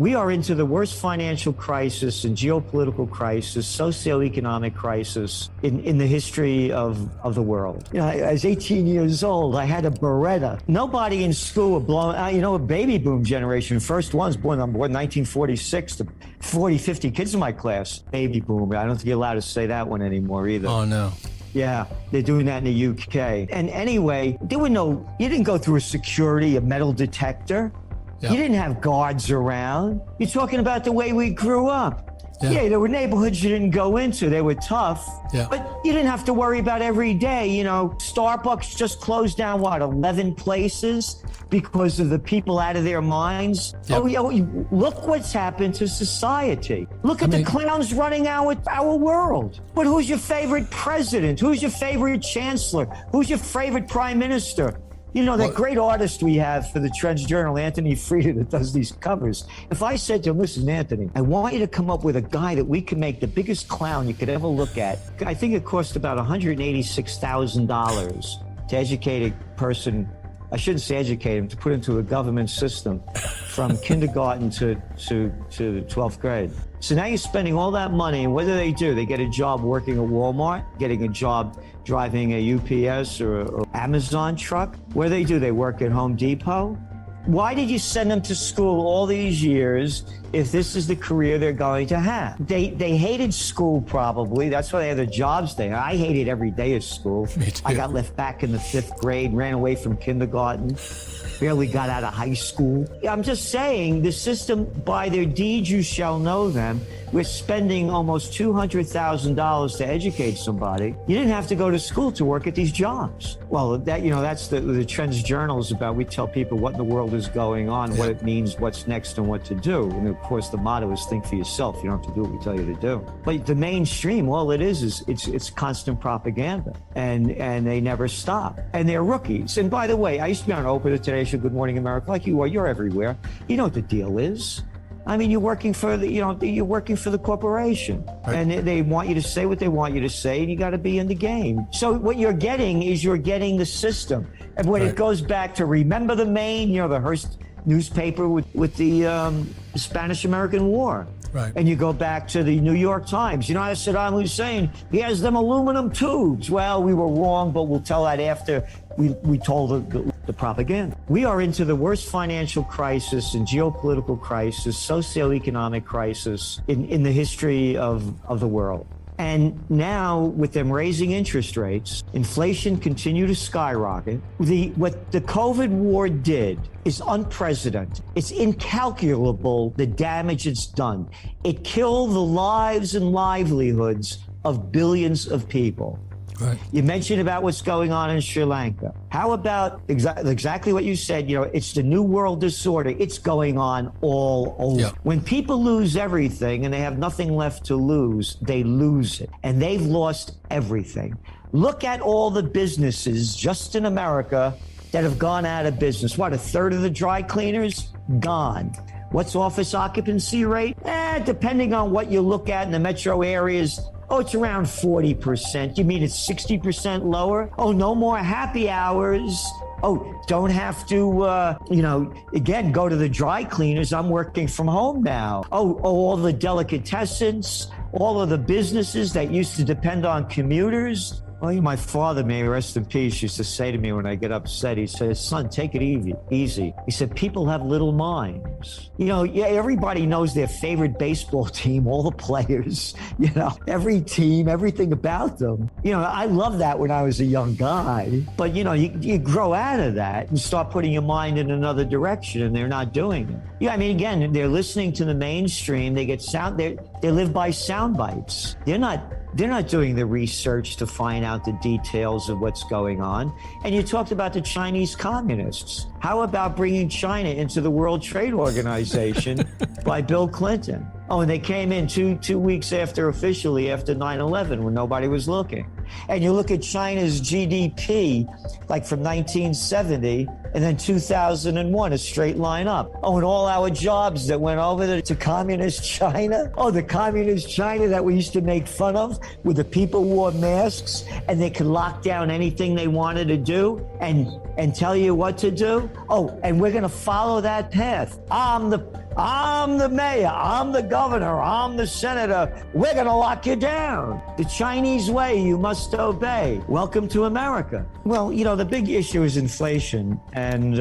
We are into the worst financial crisis and geopolitical crisis, socioeconomic crisis in the history of the world. You know, I was 18 years old. I had a Beretta. Nobody in school would blow, a baby boom generation. First ones born 1946 to 40, 50 kids in my class. Baby boom. I don't think you're allowed to say that one anymore either. Oh, no. Yeah, they're doing that in the UK. And anyway, you didn't go through a metal detector. Yeah. You didn't have guards around. You're talking about the way we grew up. Yeah, there were neighborhoods you didn't go into. They were tough. Yeah. But you didn't have to worry about every day. You know, Starbucks just closed down, 11 places because of the people out of their minds. Yep. Look what's happened to society. Look at the clowns running our world. But who's your favorite president? Who's your favorite chancellor? Who's your favorite prime minister? You know, that great artist we have for the Trends Journal, Anthony Frieda, that does these covers. If I said to him, listen, Anthony, I want you to come up with a guy that we can make the biggest clown you could ever look at. I think it cost about $186,000 to educate a person. I shouldn't say educate him, to put into a government system from kindergarten to 12th grade. So now you're spending all that money, and what do? They get a job working at Walmart, getting a job driving a UPS or Amazon truck. What do? They work at Home Depot. Why did you send them to school all these years if this is the career they're going to have? They hated school, probably. That's why they had the jobs there. I hated every day of school. Me too. I got left back in the 5th grade, ran away from kindergarten, barely got out of high school. I'm just saying, the system, by their deeds you shall know them. We're spending almost $200,000 to educate somebody. You didn't have to go to school to work at these jobs. Well, that's the Trends Journal is about. We tell people what in the world is going on, what it means, what's next, and what to do. And of course, the motto is think for yourself. You don't have to do what we tell you to do. But the mainstream, all it is it's constant propaganda, and they never stop. And they're rookies. And by the way, I used to be on Oprah, the Today Show, Good Morning America, like you are. You're everywhere. You know what the deal is. I mean, you're working for the corporation, right. And they want you to say what they want you to say, and you got to be in the game. So what you're getting the system, and when it goes back to remember the Maine, the Hearst newspaper with the Spanish-American War. Right. And you go back to the New York Times. Saddam Hussein, he has them aluminum tubes. Well, we were wrong, but we'll tell that after we told the propaganda. We are into the worst financial crisis and geopolitical crisis, socioeconomic crisis in the history of the world. And now, with them raising interest rates, inflation continued to skyrocket. What the COVID war did is unprecedented. It's incalculable, the damage it's done. It killed the lives and livelihoods of billions of people. Right. You mentioned about what's going on in Sri Lanka. How about exactly what you said? It's the New World Disorder. It's going on all over. Yeah. When people lose everything and they have nothing left to lose, they lose it. And they've lost everything. Look at all the businesses just in America that have gone out of business. What, a third of the dry cleaners? Gone. What's office occupancy rate? Depending on what you look at in the metro areas, it's around 40%. You mean it's 60% lower? No more happy hours. Don't have to, again, go to the dry cleaners. I'm working from home now. All the delicatessens, all of the businesses that used to depend on commuters. Well, my father, may he rest in peace, used to say to me when I get upset, he says, son, take it easy. He said, people have little minds. Everybody knows their favorite baseball team, all the players, every team, everything about them. I love that when I was a young guy. But, you grow out of that and start putting your mind in another direction, and they're not doing it. Again, they're listening to the mainstream. They get they live by sound bites. They're not doing the research to find out the details of what's going on. And you talked about the Chinese communists. How about bringing China into the World Trade Organization by Bill Clinton? And they came in two weeks officially after 9/11 when nobody was looking. And you look at China's GDP, like from 1970, and then 2001, a straight line up. And all our jobs that went over to communist China. The communist China that we used to make fun of, where the people wore masks and they could lock down anything they wanted to do and tell you what to do. And we're going to follow that path. I'm I'm the mayor, I'm the governor, I'm the senator. We're going to lock you down. The Chinese way, you must obey. Welcome to America. Well, you know, the big issue is inflation. And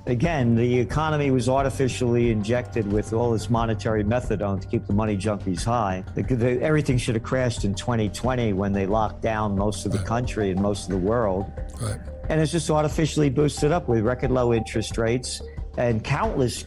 again, the economy was artificially injected with all this monetary methadone to keep the money junkies high. Everything should have crashed in 2020 when they locked down most of the country and most of the world. Right. And it's just artificially boosted up with record low interest rates and countless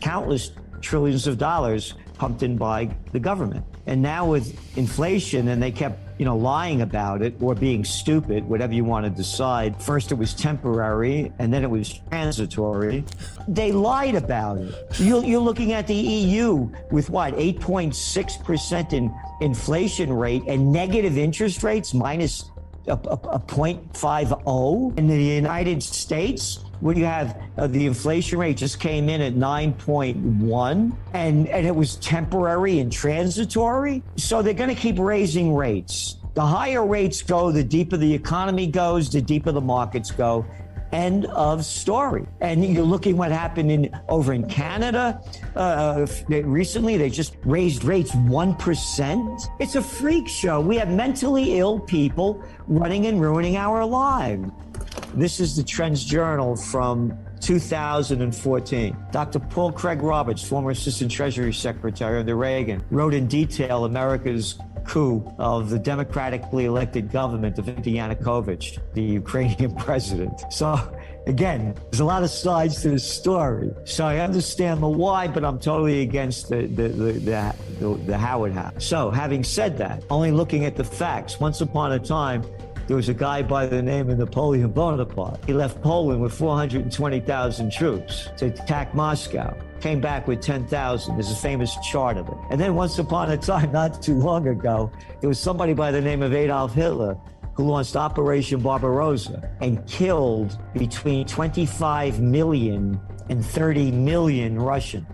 trillions of dollars pumped in by the government. And now with inflation, and they kept, lying about it or being stupid, whatever you want to decide. First it was temporary and then it was transitory. They lied about it. You're looking at the EU with what, 8.6% in inflation rate and negative interest rates minus a 0.50. In the United States, where you have the inflation rate just came in at 9.1 and it was temporary and transitory. So they're going to keep raising rates. The higher rates go, the deeper the economy goes, the deeper the markets go. End of story. And you're looking what happened over in Canada recently. They just raised rates 1%. It's a freak show. We have mentally ill people running and ruining our lives. This is the Trends Journal from 2014. Dr. Paul Craig Roberts, former Assistant Treasury Secretary under Reagan, wrote in detail America's coup of the democratically elected government of Viktor Yanukovych, the Ukrainian president. So again, there's a lot of sides to this story. So I understand the why, but I'm totally against the how it happened. So having said that, only looking at the facts, once upon a time, there was a guy by the name of Napoleon Bonaparte. He left Poland with 420,000 troops to attack Moscow. Came back with 10,000. There's a famous chart of it. And then once upon a time, not too long ago, there was somebody by the name of Adolf Hitler who launched Operation Barbarossa and killed between 25 million and 30 million Russians.